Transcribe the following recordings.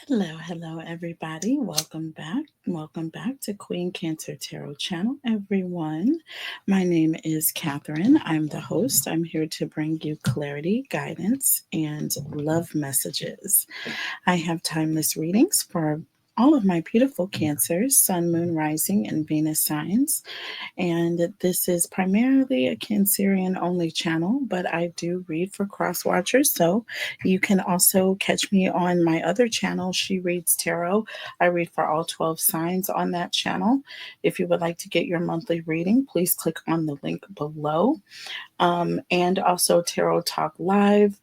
Hello, everybody. Welcome back. Welcome back to Queen Cancer Tarot channel, everyone. My name is Catherine. I'm the host. I'm here to bring you clarity, guidance, and love messages. I have timeless readings for all of my beautiful Cancers, Sun, Moon, Rising, and Venus signs. And this is primarily a Cancerian only channel, but I do read for cross watchers. So you can also catch me on my other channel, She Reads Tarot. I read for all 12 signs on that channel. If you would like to get your monthly reading, please click on the link below. And also Tarot Talk Live.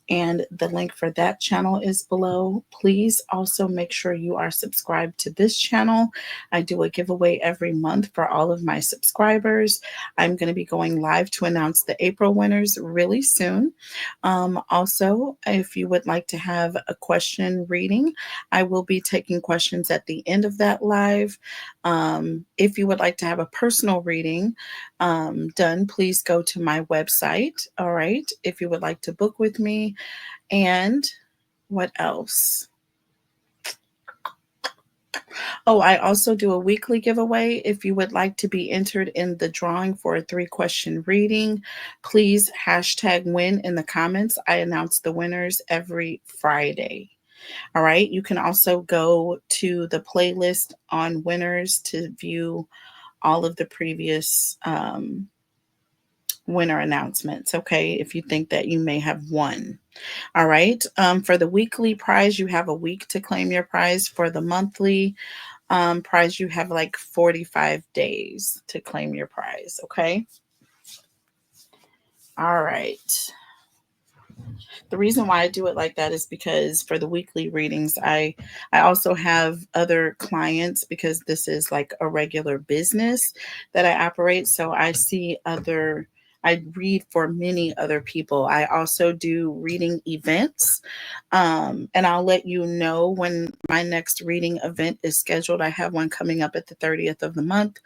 And the link for that channel is below. Please also make sure you are subscribed to this channel. I do a giveaway every month for all of my subscribers. I'm going to be going live to announce the April winners really soon. Also, if you would like to have a question reading, I will be taking questions at the end of that live. If you would like to have a personal reading, done, please go to my website. All right. If you would like to book with me. And what else? Oh, I also do a weekly giveaway. If you would like to be entered in the drawing for a 3-question reading, please hashtag win in the comments. I announce the winners every Friday. All right. You can also go to the playlist on winners to view all of the previous winner announcements. Okay. If you think that you may have won. All right. For the weekly prize, you have a week to claim your prize. For the monthly prize, you have like 45 days to claim your prize. Okay. All right. The reason why I do it like that is because for the weekly readings, I also have other clients because this is like a regular business that I operate. So I read for many other people. I also do reading events. And I'll let you know when my next reading event is scheduled. I have one coming up at the 30th of the month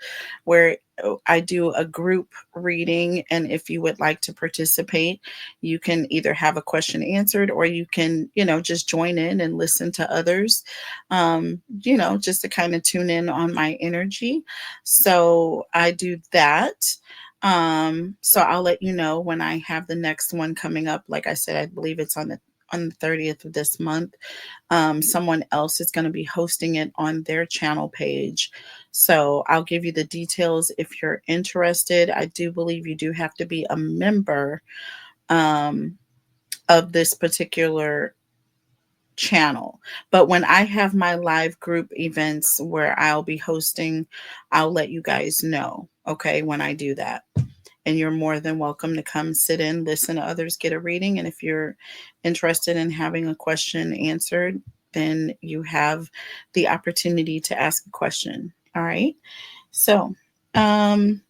where I do a group reading. And if you would like to participate, you can either have a question answered or you can, just join in and listen to others, just to kind of tune in on my energy. So I do that. So I'll let you know when I have the next one coming up. Like I said, I believe it's on the 30th of this month. Someone else is going to be hosting it on their channel page. So I'll give you the details if you're interested. I do believe you do have to be a member um, of this particular channel. But when I have my live group events where I'll be hosting, I'll let you guys know, okay, when I do that. And you're more than welcome to come sit in, listen to others get a reading. And if you're interested in having a question answered, then you have the opportunity to ask a question. All right. So, um,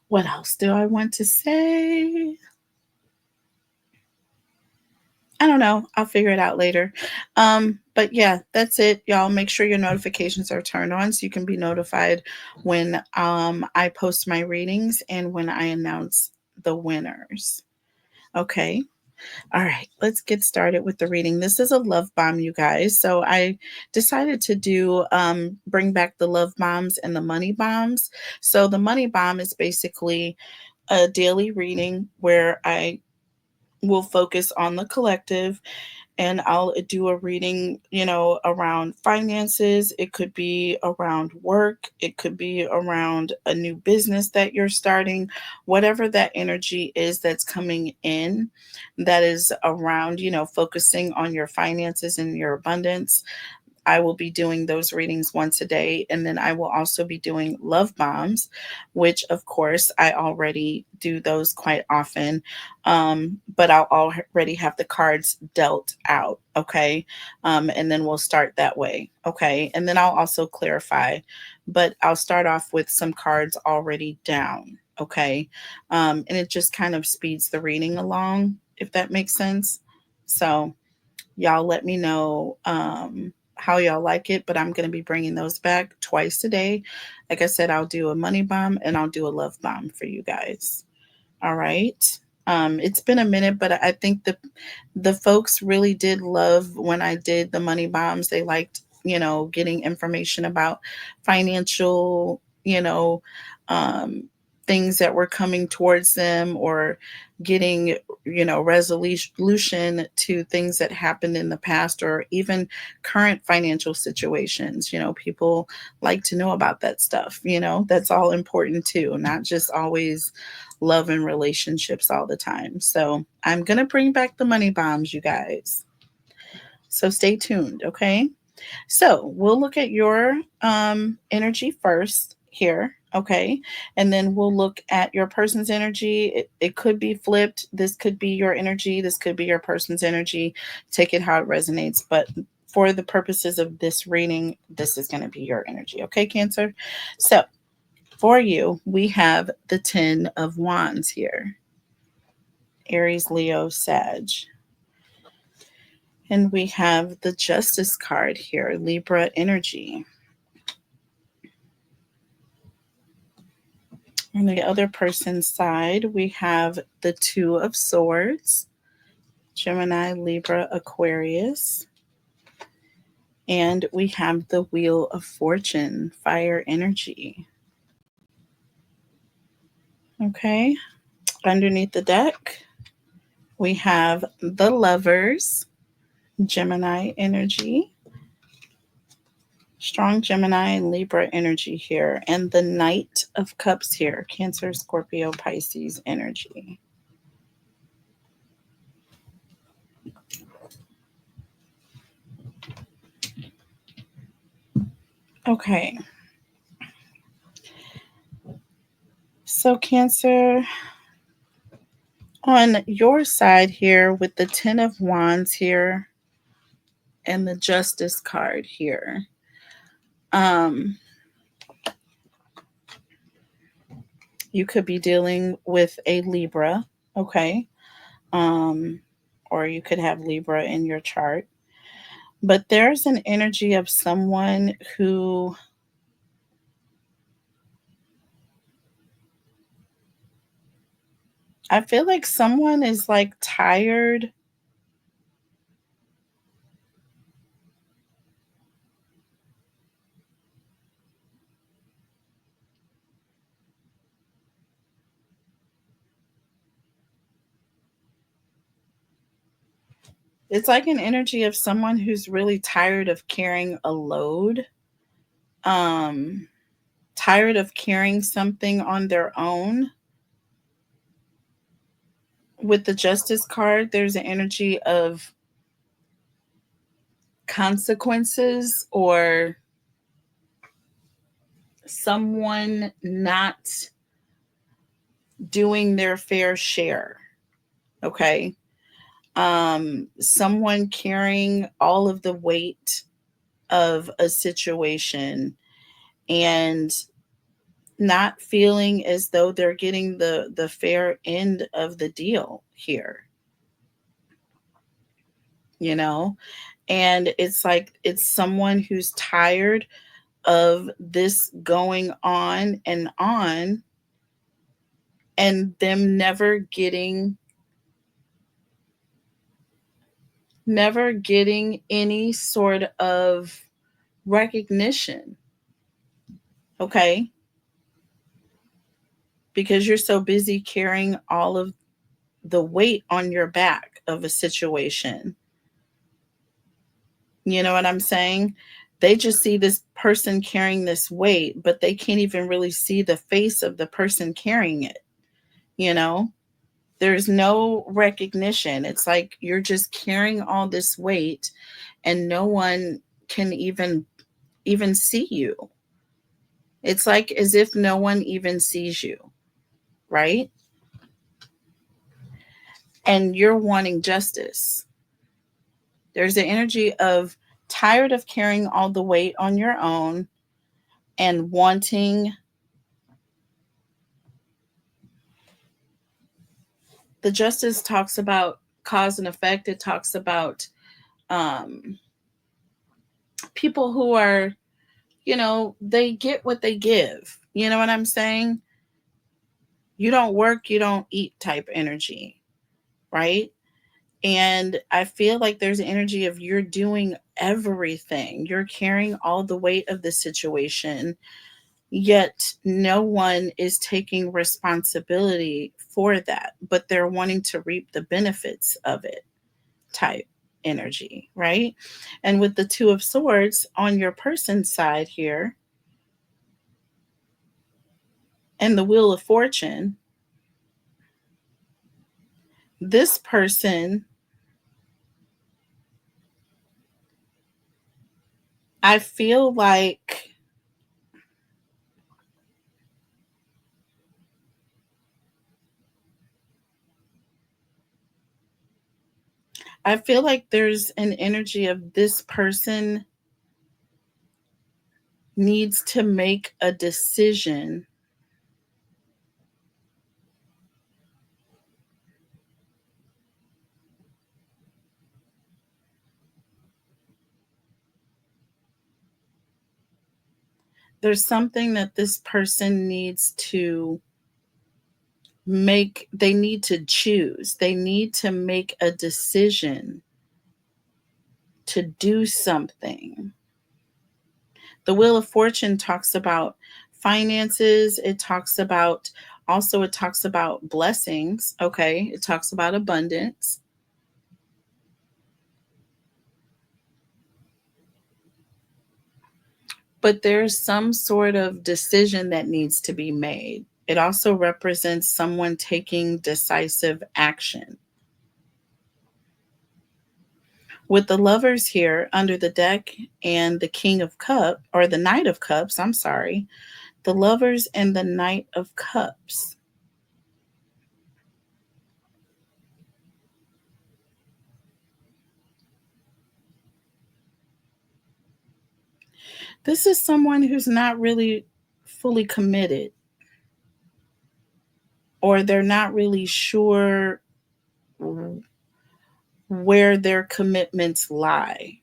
what else do I want to say? I don't know. I'll figure it out later. But yeah, that's it. Y'all make sure your notifications are turned on so you can be notified when I post my readings and when I announce the winners. Okay. All right, let's get started with the reading. This is a love bomb, you guys. So I decided to do bring back the love bombs and the money bombs. So the money bomb is basically a daily reading where I will focus on the collective and I'll do a reading, around finances. It could be around work. It could be around a new business that you're starting, whatever that energy is that's coming in that is around, focusing on your finances and your abundance. I will be doing those readings once a day. And then I will also be doing love bombs, which, of course, I already do those quite often. But I'll already have the cards dealt out. Okay. And then we'll start that way. Okay. And then I'll also clarify, but I'll start off with some cards already down. Okay. And it just kind of speeds the reading along, if that makes sense. So, y'all let me know how y'all like it, but I'm going to be bringing those back twice a day. Like I said, I'll do a money bomb and I'll do a love bomb for you guys. All right. It's been a minute, but I think the folks really did love when I did the money bombs. They liked, getting information about financial, um, things that were coming towards them, or getting, resolution to things that happened in the past, or even current financial situations. People like to know about that stuff. That's all important too, not just always love and relationships all the time. So I'm going to bring back the money bombs, you guys. So stay tuned, okay? So we'll look at your energy first here, okay? And then we'll look at your person's energy. It could be flipped. This could be your energy. This could be your person's energy. Take it how it resonates. But for the purposes of this reading, this is going to be your energy, okay, Cancer? So for you, we have the 10 of Wands here. Aries, Leo, Sag. And we have the Justice card here, Libra energy. On the other person's side, we have the Two of Swords, Gemini, Libra, Aquarius. And we have the Wheel of Fortune, fire energy. Okay, underneath the deck, we have the Lovers, Gemini energy. Strong Gemini and Libra energy here. And the Knight of Cups here, Cancer, Scorpio, Pisces energy. Okay. So Cancer, on your side here with the 10 of Wands here and the Justice card here, you could be dealing with a Libra, okay? Or you could have Libra in your chart. But there's an energy of someone who I feel like someone is like tired. It's like an energy of someone who's really tired of carrying a load. Um Tired of carrying something on their own. With the Justice card, there's an energy of consequences, or someone not doing their fair share. Okay. Someone carrying all of the weight of a situation and not feeling as though they're getting the fair end of the deal here, you know? And it's like it's someone who's tired of this going on and them never getting any sort of recognition. Okay? Because you're so busy carrying all of the weight on your back of a situation. You know what I'm saying? They just see this person carrying this weight, but they can't even really see the face of the person carrying it. You know, there's no recognition. It's like you're just carrying all this weight and no one can even see you. It's like as if no one even sees you, right? And you're wanting justice. There's an energy of tired of carrying all the weight on your own and wanting. The Justice talks about cause and effect. It talks about um, people who are, they get what they give. You know what I'm saying? You don't work, you don't eat type energy. right? And I feel like there's an energy of you're doing everything. You're carrying all the weight of the situation, yet no one is taking responsibility for that, but they're wanting to reap the benefits of it type energy, right? And with the Two of Swords on your person's side here and the Wheel of Fortune, this person, I feel like there's an energy of this person needs to make a decision. There's something that this person needs to make. They need to choose. They need to make a decision to do something. The Wheel of Fortune talks about finances. It talks about blessings. Okay. It talks about abundance. But there's some sort of decision that needs to be made. It also represents someone taking decisive action. With the Lovers here under the deck and the King of Cups, or the Knight of Cups, I'm sorry, the Lovers and the Knight of Cups. This is someone who's not really fully committed, or they're not really sure where their commitments lie.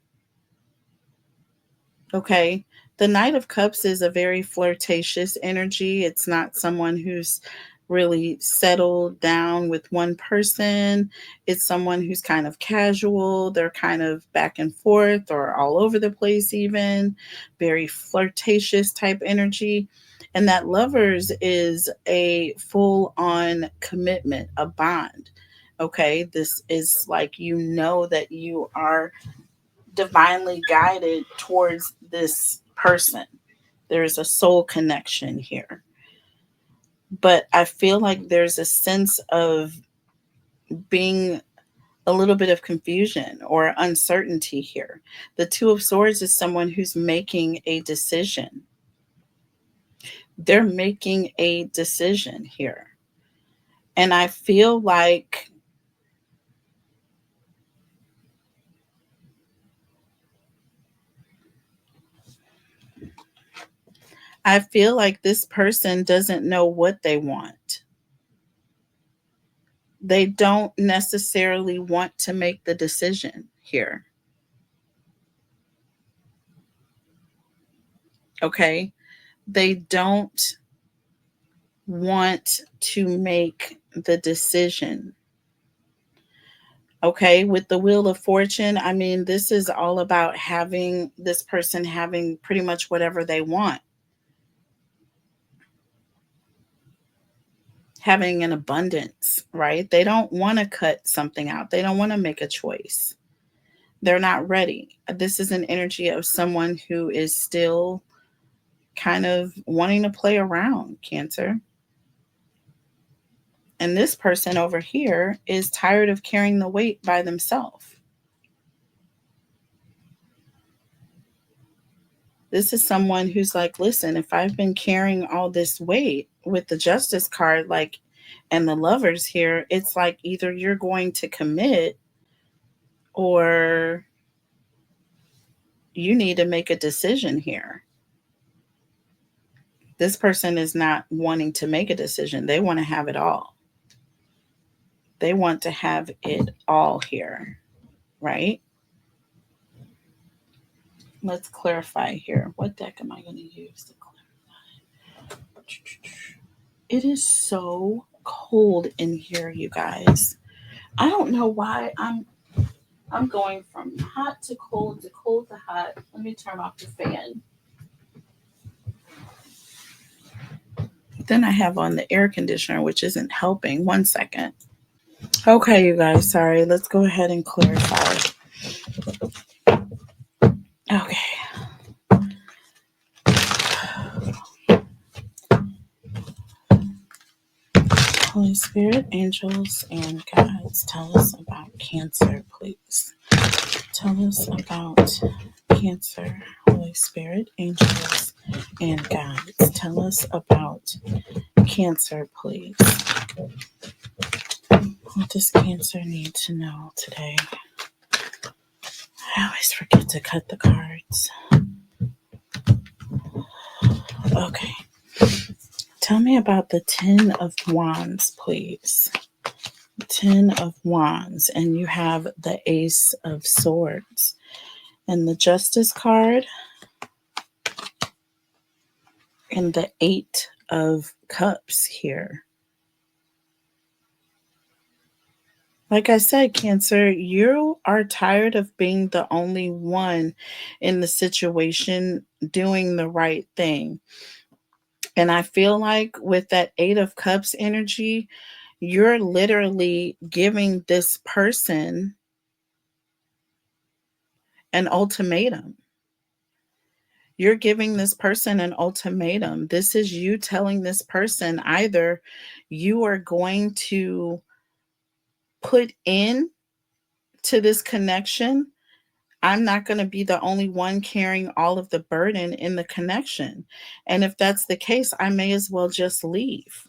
Okay. The Knight of Cups is a very flirtatious energy. It's not someone who's really settled down with one person. It's someone who's kind of casual. They're kind of back and forth or all over the place, even very flirtatious type energy. And that Lovers is a full on commitment, a bond. Okay. This is like, that you are divinely guided towards this person. There's a soul connection here. But I feel like there's a sense of being a little bit of confusion or uncertainty here. The Two of Swords is someone who's making a decision. They're making a decision here. And I feel like this person doesn't know what they want. They don't necessarily want to make the decision here. Okay. They don't want to make the decision. Okay. With the Wheel of Fortune, I mean, this is all about having this person having pretty much whatever they want, having an abundance, right? They don't want to cut something out, they don't want to make a choice. They're not ready. This is an energy of someone who is still kind of wanting to play around, Cancer. And this person over here is tired of carrying the weight by themselves. This is someone who's like, listen, if I've been carrying all this weight with the Justice card, like, and the Lovers here, it's like either you're going to commit or you need to make a decision here. This person is not wanting to make a decision. They want to have it all. They want to have it all here, right? Let's clarify here. What deck am I going to use to clarify? It is so cold in here, you guys. I don't know why I'm going from hot to cold to hot. Let me turn off the fan. Then I have on the air conditioner, which isn't helping. 1 second. Okay, you guys, sorry. Let's go ahead and clarify. Okay. Holy Spirit, angels, and guides, tell us about Cancer, please. Tell us about Cancer. Holy Spirit, angels, and guides, tell us about Cancer, please. What does Cancer need to know today? I always forget to cut the cards. Okay. Tell me about the Ten of Wands, please. Ten of Wands, and you have the Ace of Swords and the Justice card and the Eight of Cups here. Like I said, Cancer, you are tired of being the only one in the situation doing the right thing. And I feel like with that Eight of Cups energy, you're literally giving this person an ultimatum. You're giving this person an ultimatum. This is you telling this person either you are going to put in to this connection. I'm not going to be the only one carrying all of the burden in the connection. And if that's the case, I may as well just leave.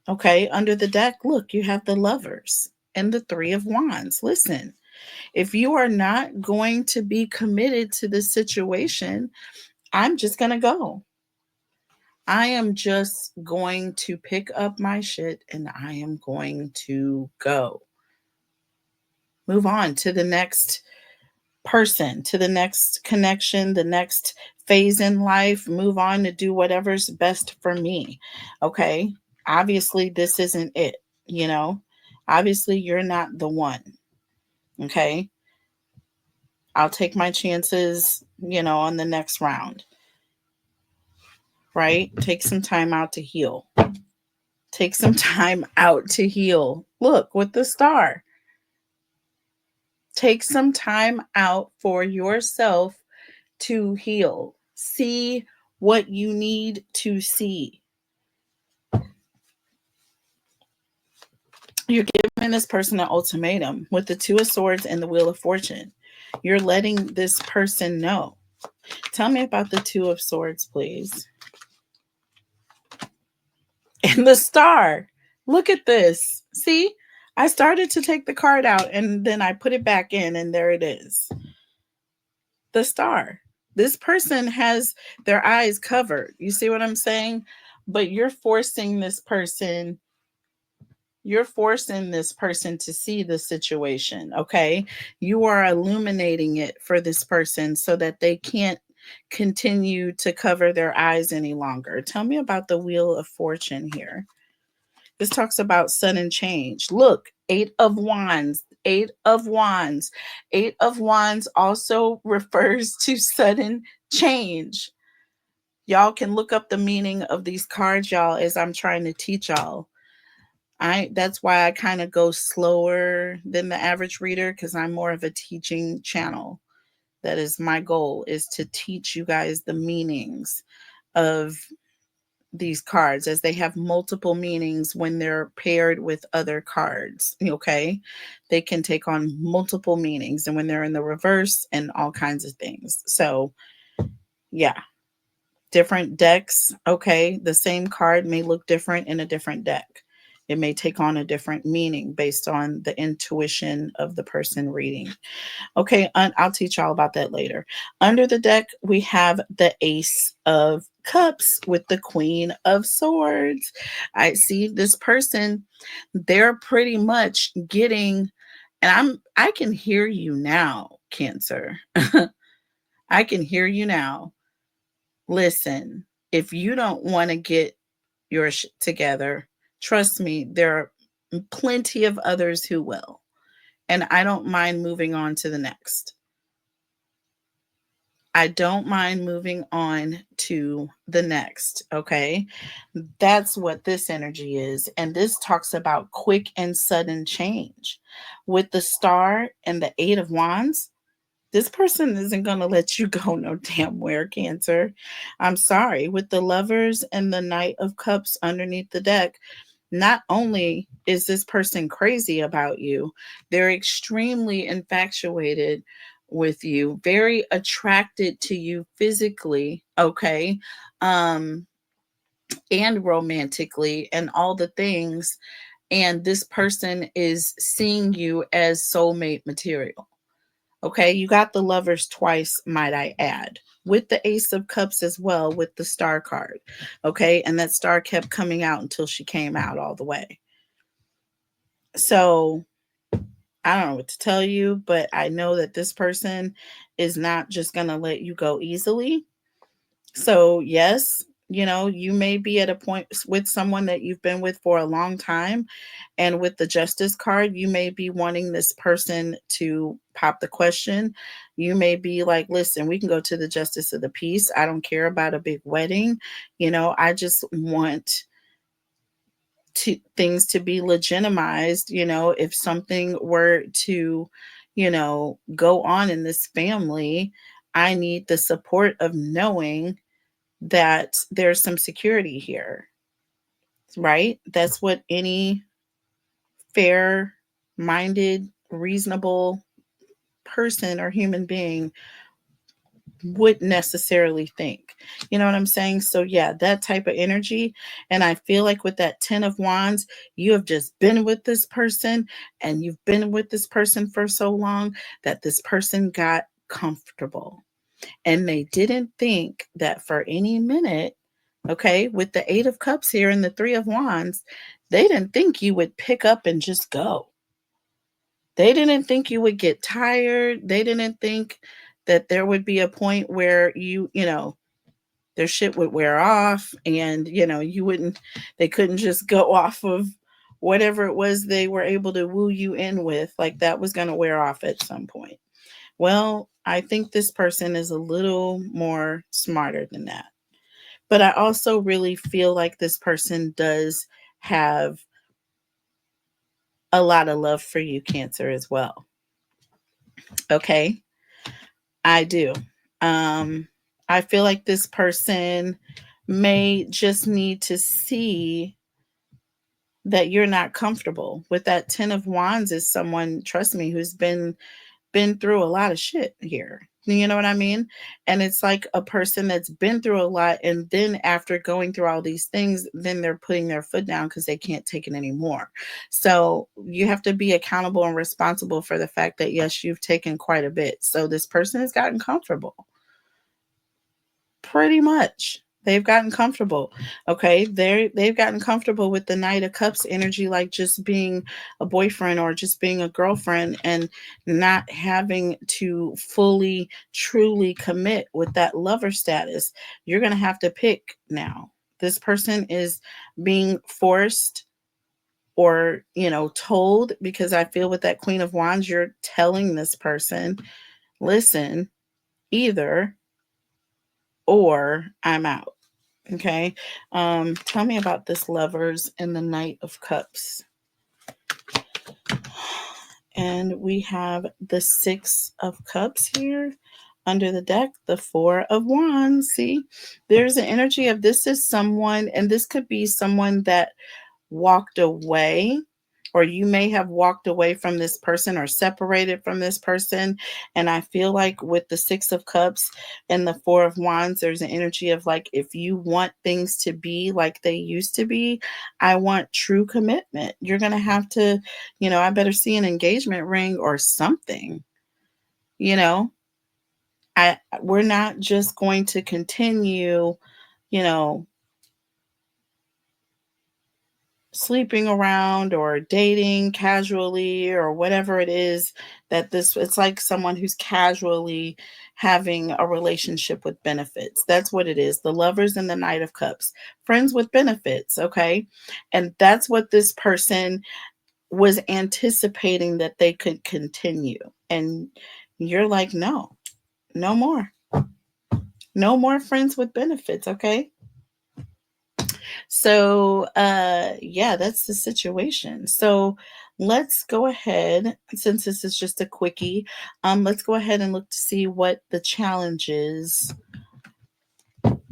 Okay, under the deck, look, you have the Lovers and the Three of Wands. Listen, if you are not going to be committed to this situation, I'm just going to go. I am just going to pick up my shit and I am going to go. Move on to the next person, to the next connection, the next phase in life. Move on to do whatever's best for me. Okay. Obviously, this isn't it, you know? Obviously, you're not the one. Okay. I'll take my chances, on the next round. Right? Take some time out to heal. Take some time out to heal. Look, with the star. Take some time out for yourself to heal. See what you need to see. You're giving this person an ultimatum with the Two of Swords and the Wheel of Fortune. You're letting this person know. Tell me about the Two of Swords, please. And the Star. Look at this. See? I started to take the card out and then I put it back in and there it is. The Star. This person has their eyes covered. You see what I'm saying? But you're forcing this person to see the situation, okay? You are illuminating it for this person so that they can't continue to cover their eyes any longer. Tell me about the Wheel of Fortune here. This talks about sudden change. Look, Eight of Wands, Eight of Wands. Eight of Wands also refers to sudden change. Y'all can look up the meaning of these cards, y'all, as I'm trying to teach y'all. That's why I kind of go slower than the average reader, because I'm more of a teaching channel. That is my goal, is to teach you guys the meanings of these cards, as they have multiple meanings when they're paired with other cards. Okay, they can take on multiple meanings, and when they're in the reverse, and all kinds of things. So yeah, different decks. Okay, the same card may look different in a different deck. It may take on a different meaning based on the intuition of the person reading. Okay, I'll teach y'all about that later. Under the deck, we have the Ace of Cups with the Queen of Swords. I see this person, they're pretty much getting, and I can hear you now, Cancer. I can hear you now. Listen, if you don't want to get your shit together, trust me, there plenty of others who will. And I don't mind moving on to the next. I don't mind moving on to the next. Okay. That's what this energy is. And this talks about quick and sudden change. With the star and the 8 of Wands, this person isn't going to let you go no damn where, Cancer. I'm sorry. With the Lovers and the Knight of Cups underneath the deck, not only is this person crazy about you, they're extremely infatuated with you, very attracted to you physically, okay? Um and romantically and all the things, and this person is seeing you as soulmate material. Okay, you got the Lovers twice, might I add, with the Ace of Cups as well, with the Star card. Okay, and that star kept coming out until she came out all the way. So I don't know what to tell you, but I know that this person is not just going to let you go easily. So, yes, you may be at a point with someone that you've been with for a long time. And with the Justice card, you may be wanting this person to pop the question. You may be like, listen, we can go to the Justice of the Peace. I don't care about a big wedding. I just want things to be legitimized. If something were to go on in this family, I need the support of knowing that there's some security here, right? That's what any fair minded, reasonable person or human being would necessarily think. You know what I'm saying? So, yeah, that type of energy. And I feel like with that 10 of Wands, you have just been with this person, and you've been with this person for so long that this person got comfortable. And they didn't think that for any minute, okay, with the 8 of Cups here and the 3 of Wands, they didn't think you would pick up and just go. They didn't think you would get tired. They didn't think that there would be a point where their shit would wear off, and, they couldn't just go off of whatever it was they were able to woo you in with. Like, that was going to wear off at some point. Well, I think this person is a little more smarter than that. But I also really feel like this person does have a lot of love for you, Cancer, as well. Okay, I do. Um, I feel like this person may just need to see that you're not comfortable. With that 10 of Wands is someone, trust me, who's been through a lot of shit here. You know what I mean? And it's like a person that's been through a lot, and then after going through all these things, then they're putting their foot down because they can't take it anymore. So you have to be accountable and responsible for the fact that, yes, you've taken quite a bit. So this person has gotten comfortable. Pretty much. They've gotten comfortable. Okay. They've gotten comfortable with the Knight of Cups energy, like just being a boyfriend or just being a girlfriend, and not having to fully, truly commit with that lover status. You're going to have to pick now. This person is being forced or, told, because I feel with that Queen of Wands, you're telling this person, listen, either or I'm out. Okay. Tell me about this Lovers and the Knight of Cups. And we have the 6 of Cups here under the deck, the 4 of Wands. See, there's an energy of this is someone, and this could be someone that walked away, or you may have walked away from this person or separated from this person. And I feel like with the 6 of Cups and the 4 of Wands, there's an energy of like, if you want things to be like they used to be, I want true commitment. You're going to have to, I better see an engagement ring or something. you know we're not just going to continue, you know sleeping around or dating casually or whatever it is. It's like someone who's casually having a relationship with benefits. That's what it is. The Lovers and the Knight of Cups, friends with benefits. Okay. And that's what this person was anticipating that they could continue. And you're like, no, no more. No more friends with benefits, okay? So, yeah, that's the situation. So, let's go ahead, since this is just a quickie, let's go ahead and look to see what the challenges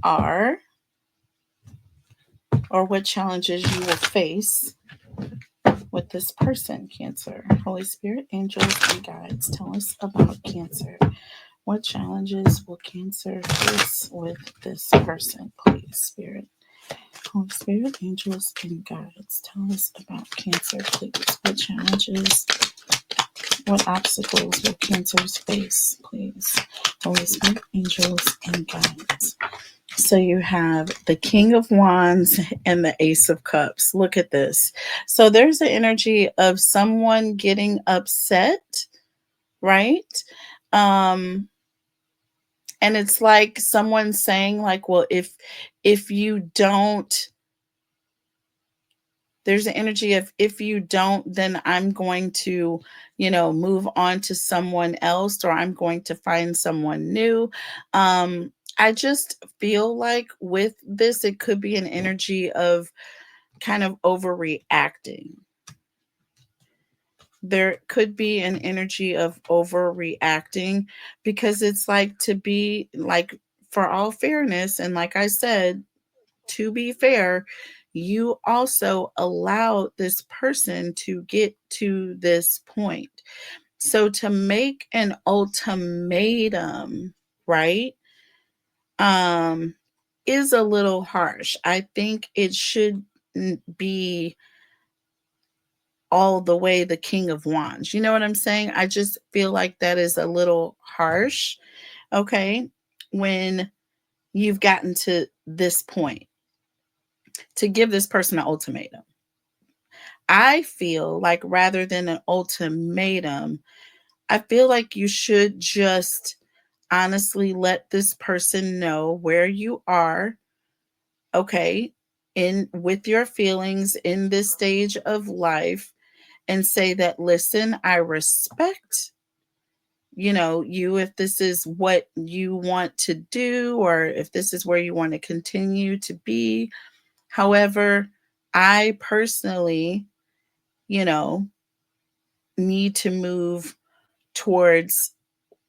are, or what challenges you will face with this person, Cancer. Holy Spirit, angels, and guides, tell us about Cancer. What challenges will Cancer face with this person, please, Spirit? Holy Spirit, angels, and guides, tell us about Cancer, please. What challenges, what obstacles will Cancers face, please? Holy Spirit, angels, and guides. So you have the King of Wands and the Ace of Cups. Look at this. So there's the energy of someone getting upset, right? Um, and it's like someone saying, like, well, if you don't, there's the energy of, if you don't, then I'm going to, move on to someone else, or I'm going to find someone new. I just feel like with this, it could be an energy of kind of overreacting. There could be an energy of overreacting, because it's like, to be like, for all fairness, and like I said, to be fair, you also allowed this person to get to this point. So to make an ultimatum, right, um, is a little harsh. I think it should be all the way the King of Wands. You know what I'm saying? I just feel like that is a little harsh, okay, when you've gotten to this point, to give this person an ultimatum. I feel like, rather than an ultimatum, I feel like you should just honestly let this person know where you are, okay, in with your feelings in this stage of life, and say that, listen, I respect, you, if this is what you want to do, or if this is where you want to continue to be. However, I personally, you know, need to move towards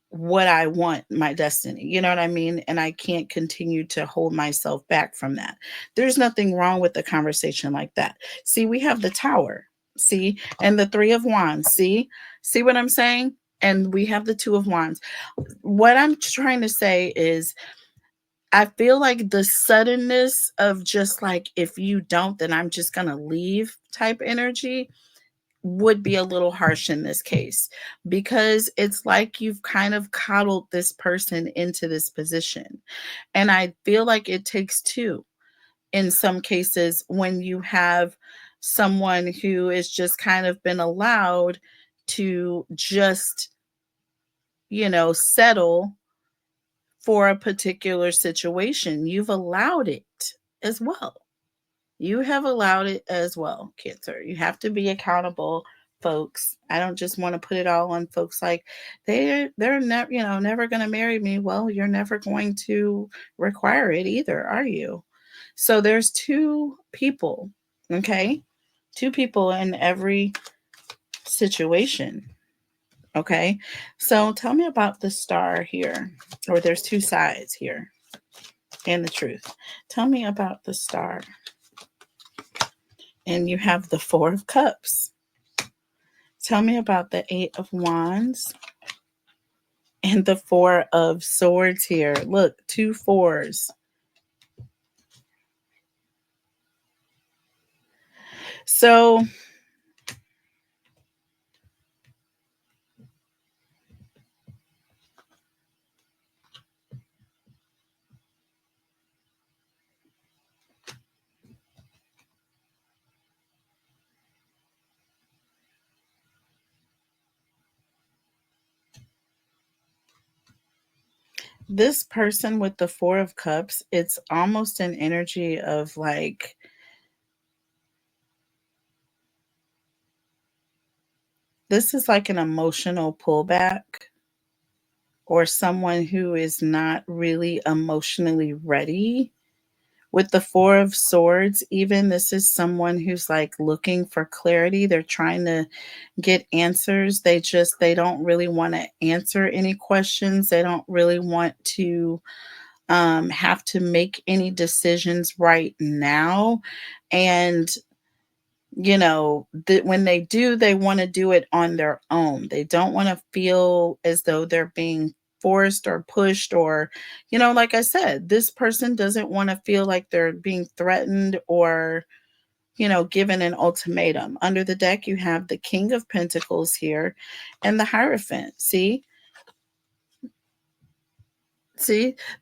what I want, my destiny. You know what I mean? And I can't continue to hold myself back from that. There's nothing wrong with a conversation like that. See, we have the Tower, see, and the Three of Wands, see what I'm saying? And we have the Two of Wands. What I'm trying to say is, I feel like the suddenness of just like, if you don't, then I'm just going to leave type energy would be a little harsh in this case, because it's like you've kind of coddled this person into this position. And I feel like it takes two in some cases, when you have someone who is just kind of been allowed to just, settle for a particular situation. You've allowed it as well. You have allowed it as well, Cancer. You have to be accountable, folks. I don't just want to put it all on folks like, they're never, never going to marry me. Well, you're never going to require it either, are you? So there's two people, okay? Two people in every situation, okay? So tell me about the Star here, or there's two sides here, and the Truth. Tell me about the Star. And you have the Four of Cups. Tell me about the Eight of Wands and the Four of Swords here. Look, two fours. So this person with the Four of Cups, it's almost an energy of like, this is like an emotional pullback, or someone who is not really emotionally ready. With the Four of Swords, even, this is someone who's like looking for clarity. They're trying to get answers. They don't really want to answer any questions. They don't really want to have to make any decisions right now. And when they do, they want to do it on their own. They don't want to feel as though they're being forced or pushed, or, like I said, this person doesn't want to feel like they're being threatened or, given an ultimatum. Under the deck, you have the King of Pentacles here and the Hierophant. See,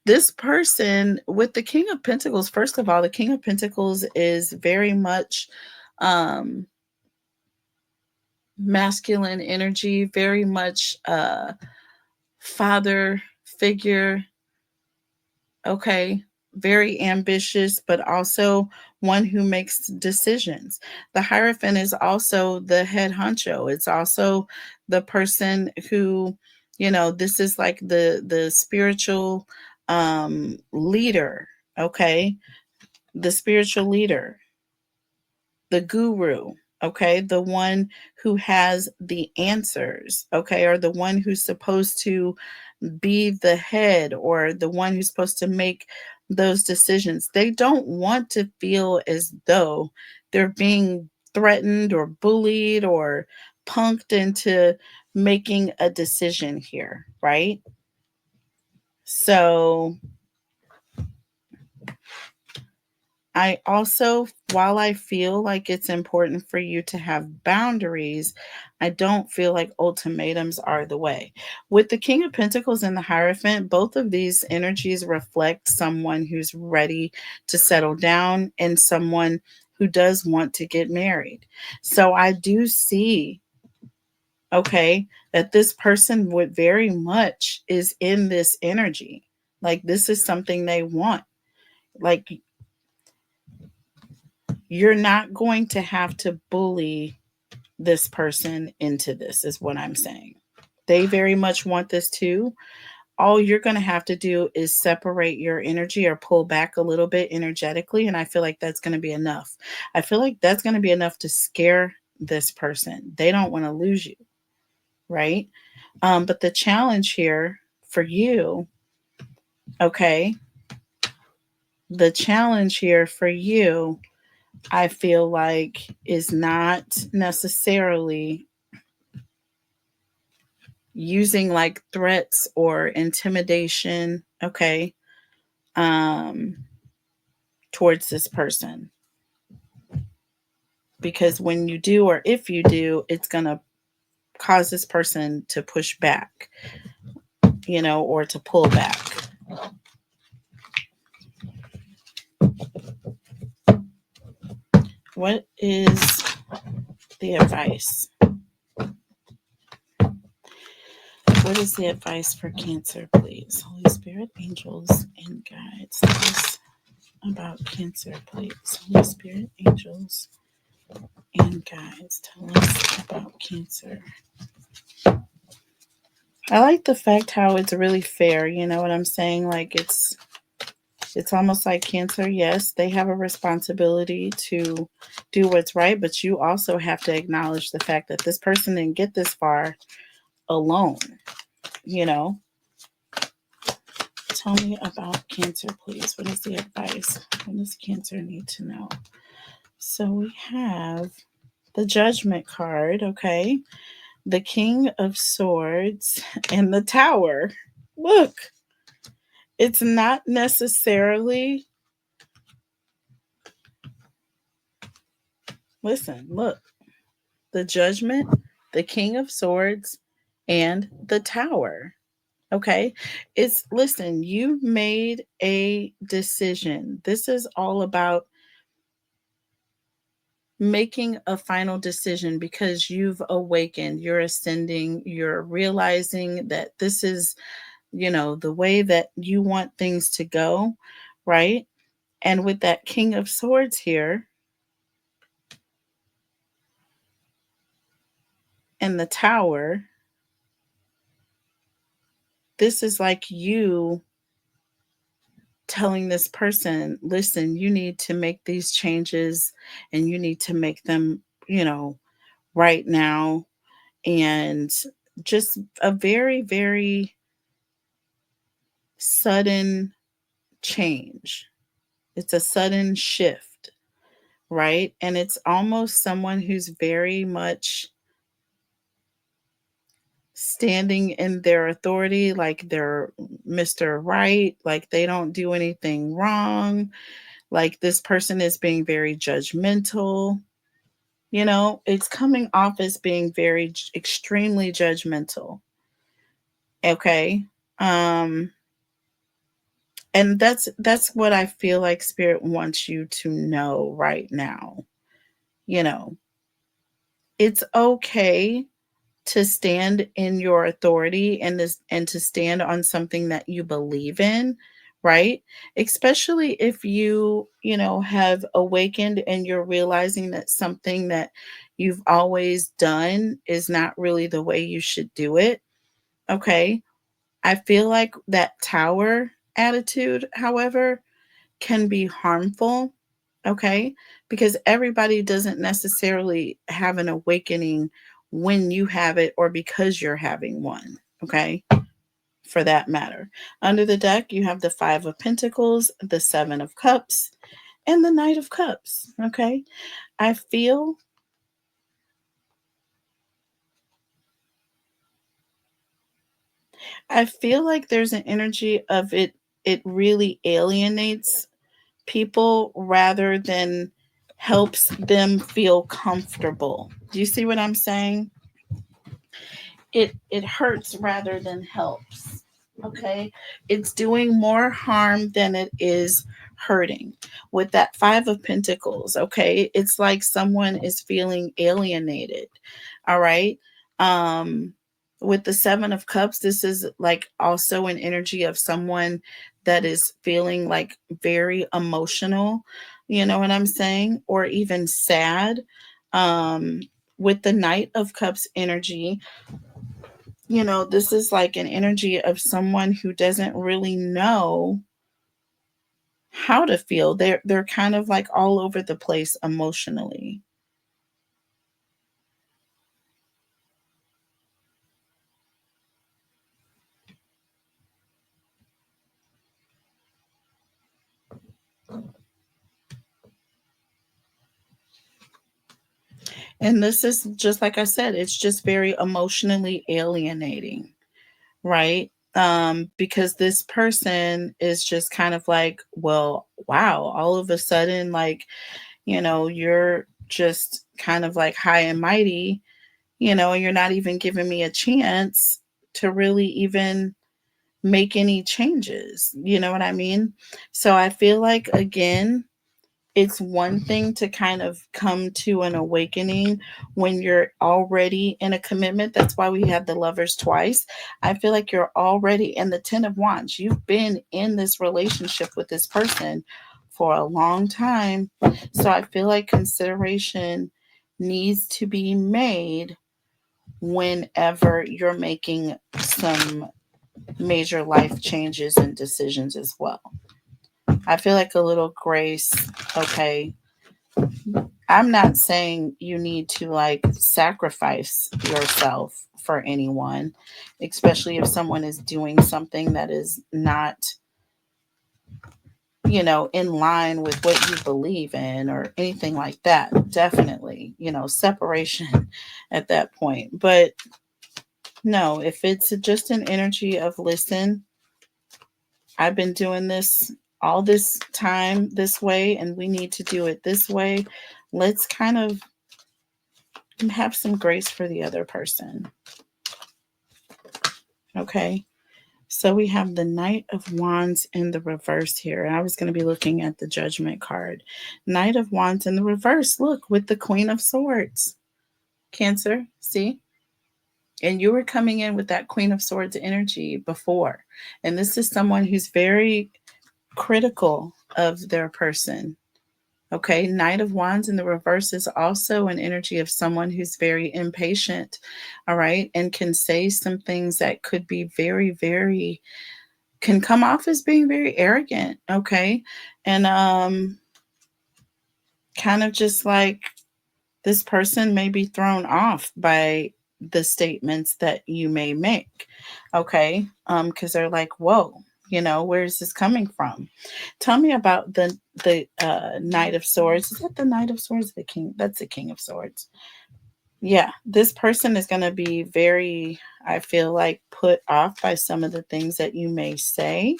this person with the King of Pentacles, first of all, the King of Pentacles is very much um masculine energy, very much father figure, okay, very ambitious, but also one who makes decisions. The Hierophant is also the head honcho. It's also the person who, this is like the spiritual leader, okay? The spiritual leader, the guru, okay, the one who has the answers, okay, or the one who's supposed to be the head, or the one who's supposed to make those decisions. They don't want to feel as though they're being threatened or bullied or punked into making a decision here, right? So I also, while I feel like it's important for you to have boundaries, I don't feel like ultimatums are the way. With the King of Pentacles and the Hierophant, both of these energies reflect someone who's ready to settle down and someone who does want to get married. So I do see, okay, that this person would very much is in this energy. Like, this is something they want. Like, you're not going to have to bully this person into this, is what I'm saying. They very much want this too. All you're going to have to do is separate your energy or pull back a little bit energetically. And I feel like that's going to be enough. I feel like that's going to be enough to scare this person. They don't want to lose you, right? But the challenge here for you, okay, the challenge here for you, I feel like, is not necessarily using like threats or intimidation, okay, um, towards this person. Because when you do, or if you do, it's going to cause this person to push back, or to pull back. What is the advice? What is the advice for Cancer, please? Holy Spirit, angels, and guides. Tell us about Cancer, please. Holy Spirit, angels, and guides. Tell us about Cancer. I like the fact how it's really fair. You know what I'm saying? Like, it's almost like Cancer. Yes, they have a responsibility to do what's right, but you also have to acknowledge the fact that this person didn't get this far alone. Tell me about Cancer, please. What is the advice? What does Cancer need to know? So we have the Judgment card, okay? The King of Swords and the Tower. Look, it's not necessarily, listen, look, the Judgment, the King of Swords, and the Tower. Okay. Listen, you made a decision. This is all about making a final decision because you've awakened, you're ascending, you're realizing that this is, the way that you want things to go, right? And with that King of Swords here and the Tower, this is like you telling this person, listen, you need to make these changes and you need to make them, right now. And just a very, very sudden change. It's a sudden shift, right? And it's almost someone who's very much standing in their authority, like they're Mr. Right, like they don't do anything wrong, like this person is being very judgmental. It's coming off as being very extremely judgmental. Okay. Um and that's what I feel like spirit wants you to know right now. You know, it's okay to stand in your authority and to stand on something that you believe in, right? Especially if you have awakened and you're realizing that something that you've always done is not really the way you should do it. Okay? I feel like that Tower attitude, however, can be harmful. Okay? Because everybody doesn't necessarily have an awakening when you have it or because you're having one. Okay? For that matter. Under the deck, you have the Five of Pentacles, the Seven of Cups, and the Knight of Cups. Okay? I feel like there's an energy of it really alienates people rather than helps them feel comfortable. Do you see what I'm saying? It hurts rather than helps. Okay? It's doing more harm than it is hurting. With that 5 of pentacles, okay? It's like someone is feeling alienated. All right? Um with the 7 of cups, this is like also an energy of someone that is feeling like very emotional, you know what I'm saying? Or even sad. Um with the Knight of Cups energy, this is like an energy of someone who doesn't really know how to feel. They're kind of like all over the place emotionally. And this is just like I said, it's just very emotionally alienating, right? Because this person is just kind of like, well, wow, all of a sudden, like, you're just kind of like high and mighty, you're not even giving me a chance to really even make any changes. You know what I mean? So I feel like, again, it's one thing to kind of come to an awakening when you're already in a commitment. That's why we have the Lovers twice. I feel like you're already in the Ten of Wands. You've been in this relationship with this person for a long time. So I feel like consideration needs to be made whenever you're making some major life changes and decisions as well. I feel like a little grace, okay. I'm not saying you need to like sacrifice yourself for anyone, especially if someone is doing something that is not, in line with what you believe in or anything like that. Definitely, separation at that point. But no, if it's just an energy of listen, I've been doing this all this time this way, and we need to do it this way. Let's kind of have some grace for the other person. Okay. So we have the Knight of Wands in the reverse here. And I was going to be looking at the Judgment card. Knight of Wands in the reverse. Look, with the Queen of Swords. Cancer, see? And you were coming in with that Queen of Swords energy before. And this is someone who's very critical of their person. Okay, Knight of Wands in the reverse is also an energy of someone who's very impatient, all right, and can say some things that could be very, can come off as being very arrogant, okay, and kind of just like this person may be thrown off by the statements that you may make, okay, because they're like, whoa, where's this coming from? Tell me about the Knight of Swords. Is that the Knight of Swords? The King? That's the King of Swords. Yeah, this person is going to be very, I feel like, put off by some of the things that you may say.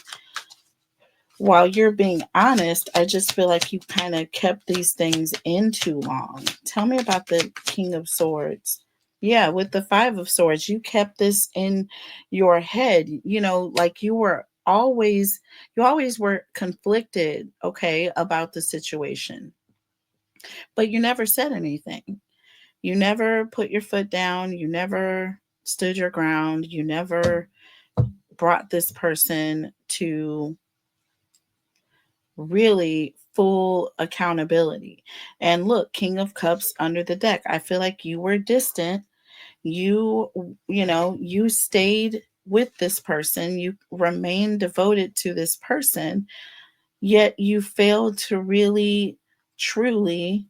While you're being honest, I just feel like you kind of kept these things in too long. Tell me about the King of Swords. Yeah, with the Five of Swords, you kept this in your head, like you always were conflicted, okay, about the situation, but you never said anything. You never put your foot down. You never stood your ground. You never brought this person to really full accountability. And look, King of Cups under the deck. I feel like you were distant. You, you stayed with this person. You remained devoted to this person, yet you failed to really, truly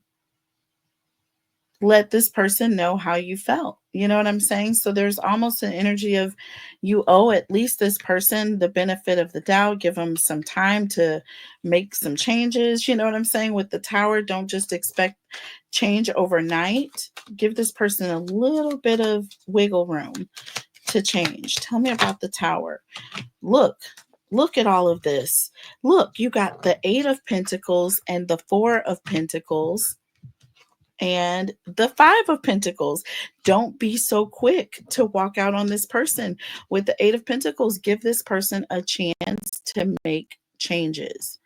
let this person know how you felt. You know what I'm saying? So there's almost an energy of you owe at least this person the benefit of the doubt, give them some time to make some changes. You know what I'm saying? With the Tower, don't just expect change overnight. Give this person a little bit of wiggle room to change. Tell me about the Tower. Look at all of this. Look, you got the Eight of Pentacles and the Four of Pentacles and the Five of Pentacles. Don't be so quick to walk out on this person. With the Eight of Pentacles, give this person a chance to make changes.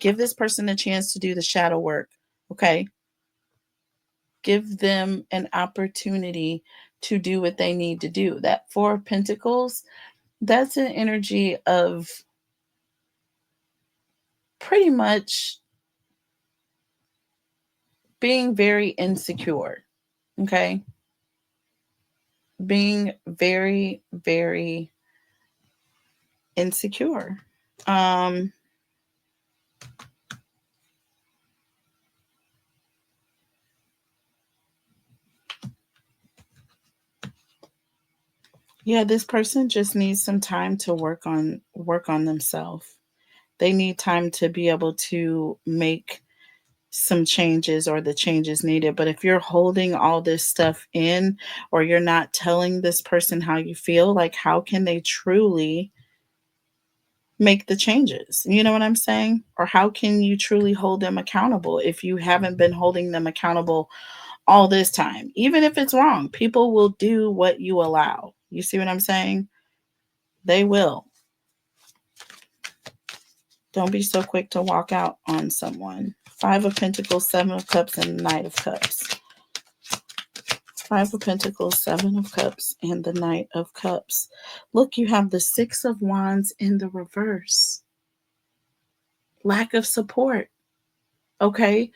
Give this person a chance to do the shadow work. Okay. Give them an opportunity to do what they need to do. That Four of Pentacles, that's an energy of pretty much being very insecure. Okay. Being very insecure. Um, yeah, this person just needs some time to work on themselves. They need time to be able to make some changes or the changes needed. But if you're holding all this stuff in or you're not telling this person how you feel, like how can they truly make the changes? You know what I'm saying? Or how can you truly hold them accountable if you haven't been holding them accountable all this time? Even if it's wrong, people will do what you allow. You see what I'm saying? They will. Don't be so quick to walk out on someone. Five of Pentacles, Seven of Cups, and Knight of Cups. Five of Pentacles, Seven of Cups, and the Knight of Cups. Look, you have the Six of Wands in the reverse. Lack of support. Okay.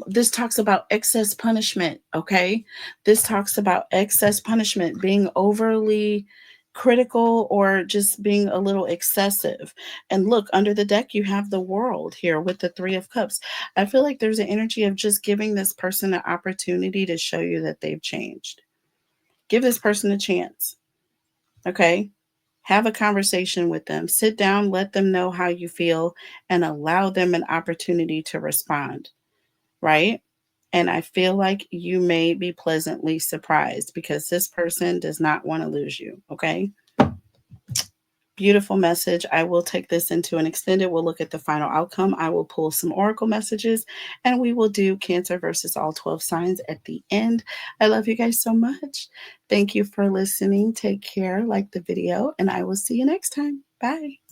This talks about excess punishment. Okay. This talks about excess punishment, being overly critical or just being a little excessive. And look, under the deck, you have the World here with the Three of Cups. I feel like there's an energy of just giving this person an opportunity to show you that they've changed. Give this person a chance. Okay. Have a conversation with them. Sit down, let them know how you feel, and allow them an opportunity to respond. Right? And I feel like you may be pleasantly surprised because this person does not want to lose you. Okay. Beautiful message. I will take this into an extended. We'll look at the final outcome. I will pull some oracle messages and we will do Cancer versus all 12 signs at the end. I love you guys so much. Thank you for listening. Take care, like the video, and I will see you next time. Bye.